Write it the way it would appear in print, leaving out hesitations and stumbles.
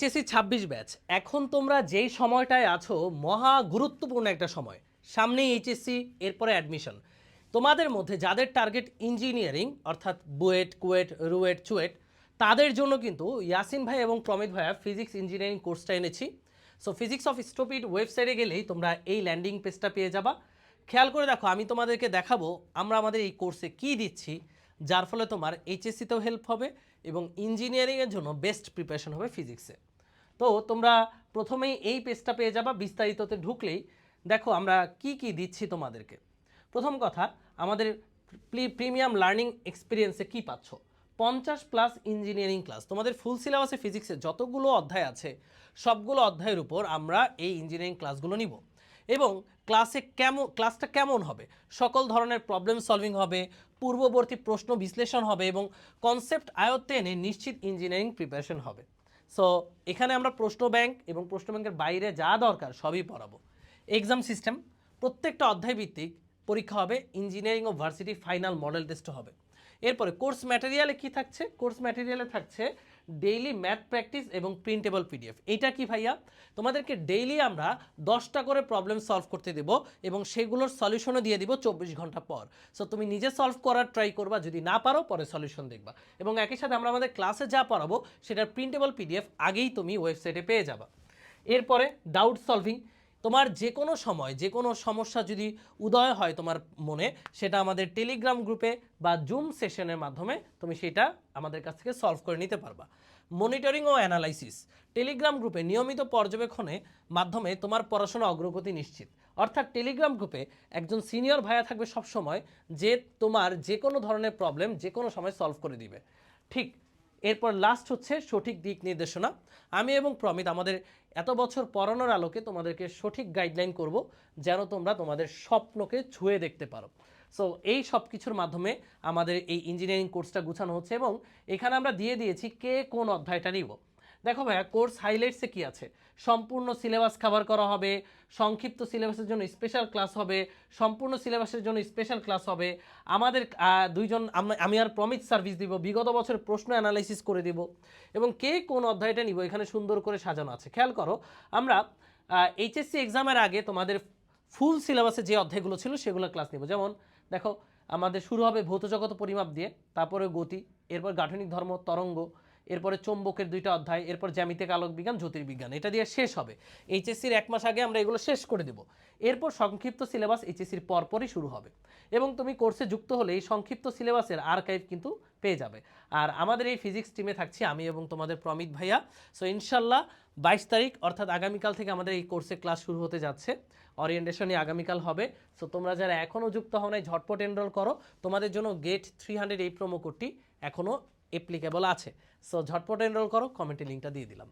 HSC 26 batch, এখন তোমরা যেই সময়টায় আছো মহা গুরুত্বপূর্ণ একটা সময়। সামনে এইচএসসি, এরপরে অ্যাডমিশন। তোমাদের মধ্যে যাদের টার্গেট ইঞ্জিনিয়ারিং অর্থাৎ বুয়েট, কুয়েট, রুয়েট, চুয়েট, তাদের জন্য কিন্তু ইয়াসিন ভাই এবং প্রমিত ভাইয়া ফিজিক্স ইঞ্জিনিয়ারিং কোর্সটা এনেছি। সো ফিজিক্স অফ স্টুপিড ওয়েবসাইটে গেলেই তোমরা এই ল্যান্ডিং পেজটা পেয়ে যাবা। খেয়াল করে দেখো, আমি তোমাদেরকে দেখাবো আমরা আমাদের এই কোর্সে কী দিচ্ছি, যার ফলে তোমার এইচএসসিতেও হেল্প হবে এবং ইঞ্জিনিয়ারিংয়ের জন্য বেস্ট প্রিপারেশন হবে ফিজিক্সে। তো তোমরা প্রথমেই এই পেজটা পেয়ে যাবা। বিস্তারিততে ঢুকলেই দেখো আমরা কি কি দিচ্ছি তোমাদেরকে। প্রথম কথা, আমাদের প্রিমিয়াম লার্নিং এক্সপিরিয়েন্সে কি পাচ্ছ? 50+ ইঞ্জিনিয়ারিং ক্লাস, তোমাদের ফুল সিলেবাসে ফিজিক্সে যতগুলো অধ্যায় আছে সবগুলো অধ্যায়ের উপর আমরা এই ইঞ্জিনিয়ারিং ক্লাসগুলো নিব। এবং ক্লাসটা কেমন হবে? সকল ধরনের প্রবলেম সলভিং হবে, পূর্ববর্তী প্রশ্ন বিশ্লেষণ হবে এবং কনসেপ্ট আয়ত্তে এনে নিশ্চিত ইঞ্জিনিয়ারিং প্রিপারেশন হবে। সো এখানে আমরা প্রশ্ন ব্যাংক এবং প্রশ্ন ব্যাংকের বাইরে যা দরকার সবই পড়াবো। এক্সাম সিস্টেম, প্রত্যেকটা অধ্যায় ভিত্তিক পরীক্ষা হবে, ইঞ্জিনিয়ারিং ও ভার্সিটি ফাইনাল মডেল টেস্টও হবে। এরপরে কোর্স ম্যাটেরিয়ালে কি থাকছে? কোর্স ম্যাটেরিয়ালে থাকছে ডেইলি ম্যাথ প্র্যাকটিস এবং প্রিন্টেবল পিডিএফ। এটা কি ভাইয়া? তোমাদেরকে ডেইলি আমরা 10টা করে প্রবলেম সলভ করতে দেব এবং সেগুলোর সলিউশনও দিয়ে দিব 24 ঘন্টা পর। সো তুমি নিজে সলভ করার ট্রাই করবা, যদি না পারো পরে সলিউশন দেখবা। এবং একই সাথে আমরা আমাদের ক্লাসে যা পড়াবো সেটার প্রিন্টেবল পিডিএফ আগেই তুমি ওয়েবসাইটে পেয়ে যাবা। এরপরে ডাউট সলভিং, তোমার যে কোনো সময় যে কোনো সমস্যা যদি উদয় হয় তোমার মনে, সেটা আমাদের টেলিগ্রাম গ্রুপে বা জুম সেশনের মাধ্যমে তুমি সেটা আমাদের কাছ থেকে সলভ করে নিতে পারবা। মনিটরিং ও অ্যানালাইসিস, টেলিগ্রাম গ্রুপে নিয়মিত পর্যবেক্ষণের মাধ্যমে তোমার পড়াশোনা অগ্রগতি নিশ্চিত। অর্থাৎ টেলিগ্রাম গ্রুপে একজন সিনিয়র ভাইয়া থাকবে সবসময়, যে তোমার যে কোনো ধরনের প্রবলেম যে কোনো সময় সলভ করে দিবে। ঠিক, এরপর লাস্ট হচ্ছে সঠিক দিক নির্দেশনা। আমি এবং প্রমিত আমাদের এত বছর পড়ানোর আলোকে তোমাদেরকে সঠিক গাইডলাইন করব, যেন তোমরা তোমাদের স্বপ্নকে ছুঁয়ে দেখতে পারো। সো এই সব কিছুর মাধ্যমে আমাদের এই ইঞ্জিনিয়ারিং কোর্সটা গুছানো হচ্ছে এবং এখানে আমরা দিয়ে দিয়েছি কে কোন অধ্যায়টা নিব। দেখো ভাইয়া, কোর্স হাইলাইটসে কি আছে? সম্পূর্ণ সিলেবাস কভার করা হবে, সংক্ষিপ্ত সিলেবাসের জন্য স্পেশাল ক্লাস হবে, সম্পূর্ণ সিলেবাসের জন্য স্পেশাল ক্লাস হবে। আমাদের দুইজন, আমি আর প্রমিত সার্ভিস দিব, বিগত বছরের প্রশ্ন অ্যানালাইসিস করে দিব এবং কে কোন অধ্যায়টা নিব এখানে সুন্দর করে সাজানো আছে। খেয়াল করো, আমরা এইচএসসি এক্সামের আগে তোমাদের ফুল সিলেবাসে যে অধ্যায়গুলো ছিল সেগুলো ক্লাস নিব। যেমন দেখো, আমাদের শুরু হবে ভৌত জগত পরিমাপ দিয়ে, তারপরে গতি, এরপর গাঠনিক ধর্ম, তরঙ্গ, এরপরে চৌম্বকের 2টা অধ্যায়, এরপর জ্যামিতিক আলোক বিজ্ঞান, জ্যোতির্বিজ্ঞান, এটা দিয়ে শেষ হবে। এইচএসসির 1 মাস আগে আমরা এগুলো শেষ করে দেব। এরপর সংক্ষিপ্ত সিলেবাস এইচএসসির পরপরই শুরু হবে এবং তুমি কোর্সে যুক্ত হলে এই সংক্ষিপ্ত সিলেবাসের আর্কাইভ কিন্তু পেয়ে যাবে। আর আমাদের এই ফিজিক্স টিমে থাকছি আমি এবং তোমাদের প্রমিত ভাইয়া। সো ইনশাল্লাহ 22 তারিখ অর্থাৎ আগামীকাল থেকে আমাদের এই কোর্সে ক্লাস শুরু হতে যাচ্ছে। ওরিয়েন্টেশনই আগামীকাল হবে। সো তোমরা যারা এখনও যুক্ত হও নাই ঝটপট এনরোল করো, তোমাদের জন্য গেট 300 এই প্রোমো কোডটি এখনও অ্যাপ্লিকেবল আছে। সো ঝটপট এনরোল করো, কমেন্টে লিঙ্কটা দিয়ে দিলাম।